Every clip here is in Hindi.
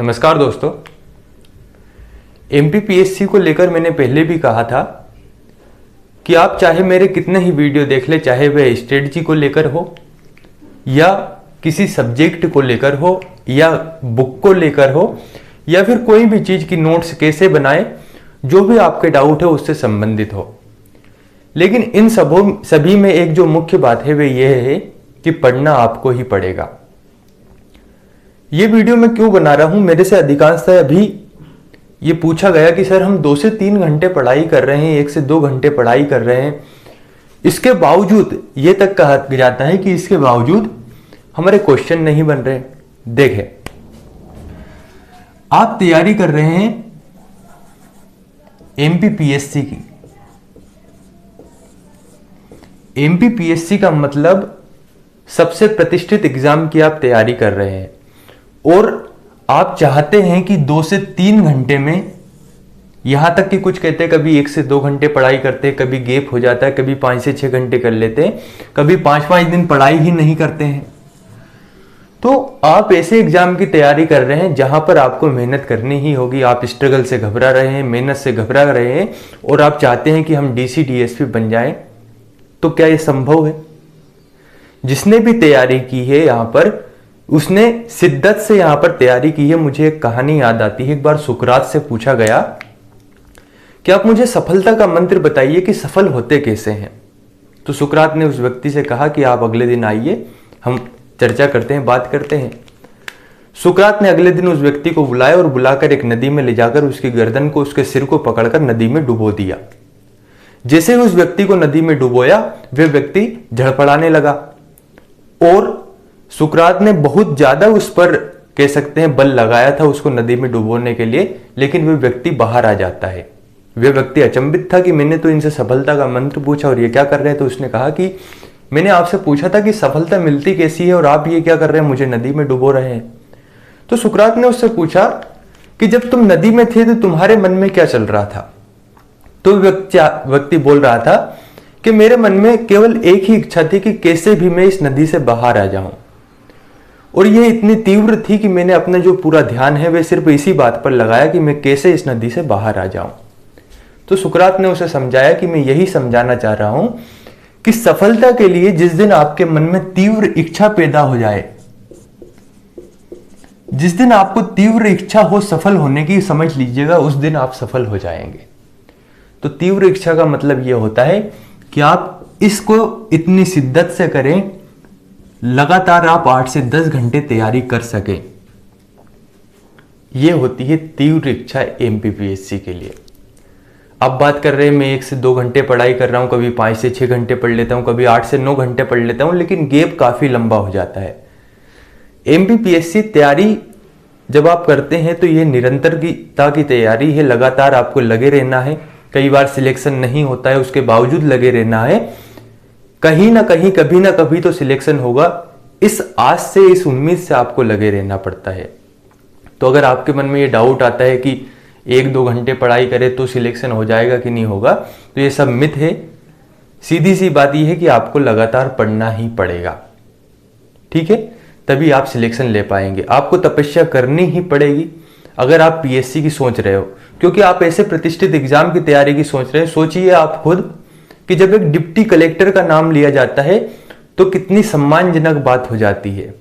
नमस्कार दोस्तों। एमपीपीएससी को लेकर मैंने पहले भी कहा था कि आप चाहे मेरे कितने ही वीडियो देख ले, चाहे वह स्ट्रेटजी को लेकर हो या किसी सब्जेक्ट को लेकर हो या बुक को लेकर हो या फिर कोई भी चीज की नोट्स कैसे बनाए, जो भी आपके डाउट है उससे संबंधित हो, लेकिन इन सभी में एक जो मुख्य बात है वह यह है कि पढ़ना आपको ही पड़ेगा। ये वीडियो मैं क्यों बना रहा हूं, मेरे से अधिकांशतः अभी ये पूछा गया कि सर हम 2 से 3 घंटे पढ़ाई कर रहे हैं, 1 से 2 घंटे पढ़ाई कर रहे हैं, इसके बावजूद ये तक कहा जाता है कि इसके बावजूद हमारे क्वेश्चन नहीं बन रहे। देखें, आप तैयारी कर रहे हैं एमपीपीएससी की। एमपीपीएससी का मतलब सबसे प्रतिष्ठित एग्जाम की आप तैयारी कर रहे हैं और आप चाहते हैं कि 2 से 3 घंटे में, यहां तक कि कुछ कहते हैं कभी 1 से 2 घंटे पढ़ाई करते हैं, कभी गैप हो जाता है, कभी 5 से 6 घंटे कर लेते हैं, कभी 5-5 दिन पढ़ाई ही नहीं करते हैं। तो आप ऐसे एग्जाम की तैयारी कर रहे हैं जहां पर आपको मेहनत करनी ही होगी। आप स्ट्रगल से घबरा रहे हैं, मेहनत से घबरा रहे हैं और आप चाहते हैं कि हम डीसी डीएसपी बन जाएं। तो क्या यह संभव है? जिसने भी तैयारी की है यहां पर, उसने शिद्दत से यहां पर तैयारी की है। मुझे एक कहानी याद आती है। एक बार सुकरात से पूछा गया कि आप मुझे सफलता का मंत्र बताइए कि सफल होते कैसे हैं। तो सुकरात ने उस व्यक्ति से कहा कि आप अगले दिन आइए, हम चर्चा करते हैं, बात करते हैं। सुकरात ने अगले दिन उस व्यक्ति को बुलाया और बुलाकर एक नदी में ले जाकर उसकी गर्दन को, उसके सिर को पकड़कर नदी में डुबो दिया। जैसे ही उस व्यक्ति को नदी में डुबोया, वह व्यक्ति झड़पड़ाने लगा और सुकरात ने बहुत ज्यादा उस पर, कह सकते हैं, बल लगाया था उसको नदी में डुबोने के लिए, लेकिन वह व्यक्ति बाहर आ जाता है। वह व्यक्ति अचंभित था कि मैंने तो इनसे सफलता का मंत्र पूछा और ये क्या कर रहे हैं। तो उसने कहा कि मैंने आपसे पूछा था कि सफलता मिलती कैसी है और आप ये क्या कर रहे हैं, मुझे नदी में डुबो रहे हैं। तो सुकरात ने उससे पूछा कि जब तुम नदी में थे तो तुम्हारे मन में क्या चल रहा था। तो व्यक्ति बोल रहा था कि मेरे मन में केवल एक ही इच्छा थी कि कैसे भी मैं इस नदी से बाहर आ जाऊं, और यह इतनी तीव्र थी कि मैंने अपना जो पूरा ध्यान है वह सिर्फ इसी बात पर लगाया कि मैं कैसे इस नदी से बाहर आ जाऊं। तो सुकरात ने उसे समझाया कि मैं यही समझाना चाह रहा हूं कि सफलता के लिए जिस दिन आपके मन में तीव्र इच्छा पैदा हो जाए, जिस दिन आपको तीव्र इच्छा हो सफल होने की, समझ लीजिएगा उस दिन आप सफल हो जाएंगे। तो तीव्र इच्छा का मतलब यह होता है कि आप इसको इतनी शिद्दत से करें, लगातार आप 8 से 10 घंटे तैयारी कर सके। यह होती है तीव्र इच्छा एमपीपीएससी के लिए। अब बात कर रहे हैं मैं 1 से 2 घंटे पढ़ाई कर रहा हूं, कभी 5 से 6 घंटे पढ़ लेता हूं, कभी 8 से 9 घंटे पढ़ लेता हूं, लेकिन गैप काफी लंबा हो जाता है। एमपीपीएससी तैयारी जब आप करते हैं तो यह निरंतरता की तैयारी है, लगातार आपको लगे रहना है। कई बार सिलेक्शन नहीं होता है, उसके बावजूद लगे रहना है। कहीं ना कहीं, कभी ना कभी तो सिलेक्शन होगा, इस आस से, इस उम्मीद से आपको लगे रहना पड़ता है। तो अगर आपके मन में ये डाउट आता है कि 1-2 घंटे पढ़ाई करे तो सिलेक्शन हो जाएगा कि नहीं होगा, तो ये सब मिथ है। सीधी सी बात यह है कि आपको लगातार पढ़ना ही पड़ेगा, ठीक है, तभी आप सिलेक्शन ले पाएंगे। आपको तपस्या करनी ही पड़ेगी। अगर आप पीएससी की सोच रहे हो, क्योंकि आप ऐसे प्रतिष्ठित एग्जाम की तैयारी की सोच रहे हैं, सोचिए आप खुद कि जब एक डिप्टी कलेक्टर का नाम लिया जाता है तो कितनी सम्मानजनक बात हो जाती है,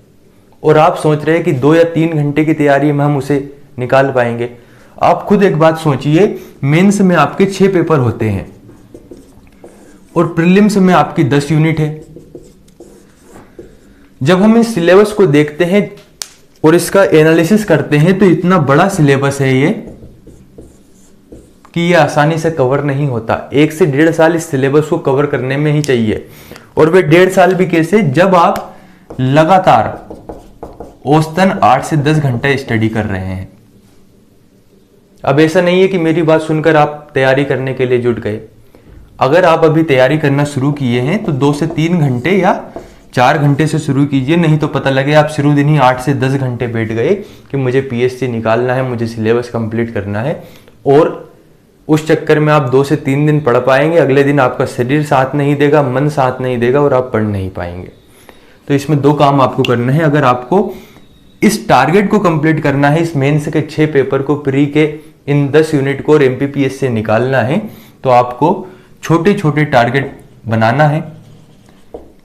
और आप सोच रहे हैं कि 2 या 3 घंटे की तैयारी में हम उसे निकाल पाएंगे। आप खुद एक बात सोचिए, मेंस में आपके 6 पेपर होते हैं और प्रीलिम्स में आपकी 10 यूनिट है। जब हम इस सिलेबस को देखते हैं और इसका एनालिसिस करते हैं तो इतना बड़ा सिलेबस है ये कि ये आसानी से कवर नहीं होता। 1 से 1.5 साल इस सिलेबस को कवर करने में ही चाहिए, और वे 1.5 साल भी कैसे, जब आप लगातार औसतन 8 से 10 घंटे स्टडी कर रहे हैं। अब ऐसा नहीं है कि मेरी बात सुनकर आप तैयारी करने के लिए जुट गए। अगर आप अभी तैयारी करना शुरू किए हैं तो 2 से 3 घंटे या 4 घंटे से शुरू कीजिए, नहीं तो पता लगे आप शुरू दिन ही 8 से 10 घंटे बैठ गए कि मुझे पीएससी निकालना है, मुझे सिलेबस कंप्लीट करना है, और उस चक्कर में आप 2 से 3 दिन पढ़ पाएंगे, अगले दिन आपका शरीर साथ नहीं देगा, मन साथ नहीं देगा और आप पढ़ नहीं पाएंगे। तो इसमें 2 काम आपको करना है। अगर आपको इस टारगेट को कंप्लीट करना है, इस मेंस के 6 पेपर को, प्री के इन 10 यूनिट को और एमपीपीएस से निकालना है, तो आपको छोटे छोटे टारगेट बनाना है,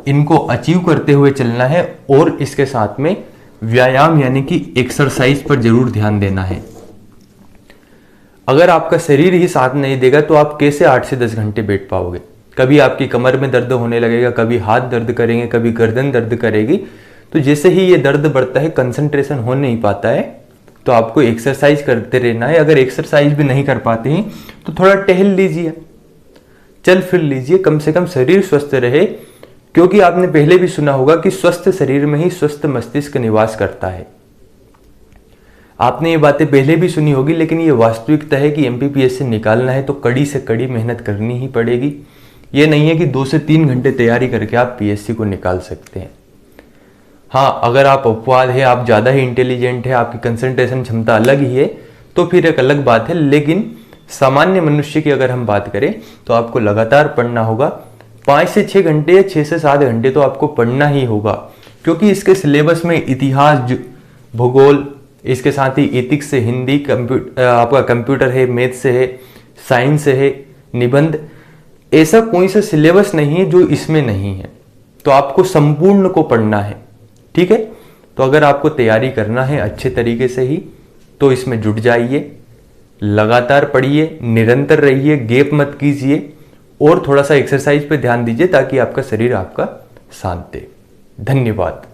इनको अचीव करते हुए चलना है और इसके साथ में व्यायाम यानी कि एक्सरसाइज पर जरूर ध्यान देना है। अगर आपका शरीर ही साथ नहीं देगा तो आप कैसे 8 से 10 घंटे बैठ पाओगे? कभी आपकी कमर में दर्द होने लगेगा, कभी हाथ दर्द करेंगे, कभी गर्दन दर्द करेगी। तो जैसे ही ये दर्द बढ़ता है, कंसंट्रेशन हो नहीं पाता है, तो आपको एक्सरसाइज करते रहना है। अगर एक्सरसाइज भी नहीं कर पाते हैं तो थोड़ा टहल लीजिए, चल फिर लीजिए, कम से कम शरीर स्वस्थ रहे। क्योंकि आपने पहले भी सुना होगा कि स्वस्थ शरीर में ही स्वस्थ मस्तिष्क निवास करता है। आपने ये बातें पहले भी सुनी होगी, लेकिन ये वास्तविकता है कि एमपीपीएस से निकालना है तो कड़ी से कड़ी मेहनत करनी ही पड़ेगी। ये नहीं है कि 2 से 3 घंटे तैयारी करके आप पीएससी को निकाल सकते हैं। हाँ, अगर आप अपवाद है, आप ज़्यादा ही इंटेलिजेंट है, आपकी कंसंट्रेशन क्षमता अलग ही है, तो फिर एक अलग बात है। लेकिन सामान्य मनुष्य की अगर हम बात करें तो आपको लगातार पढ़ना होगा। 5 से 6 घंटे या 6 से 7 घंटे तो आपको पढ़ना ही होगा, क्योंकि इसके सिलेबस में इतिहास, भूगोल, इसके साथ ही एथिक्स से, हिंदी, आपका कंप्यूटर है, मैथ से है, साइंस से है, निबंध, ऐसा कोई सा सिलेबस नहीं है जो इसमें नहीं है। तो आपको संपूर्ण को पढ़ना है, ठीक है। तो अगर आपको तैयारी करना है अच्छे तरीके से ही, तो इसमें जुट जाइए, लगातार पढ़िए, निरंतर रहिए, गैप मत कीजिए और थोड़ा सा एक्सरसाइज पे ध्यान दीजिए ताकि आपका शरीर आपका साथ दे। धन्यवाद।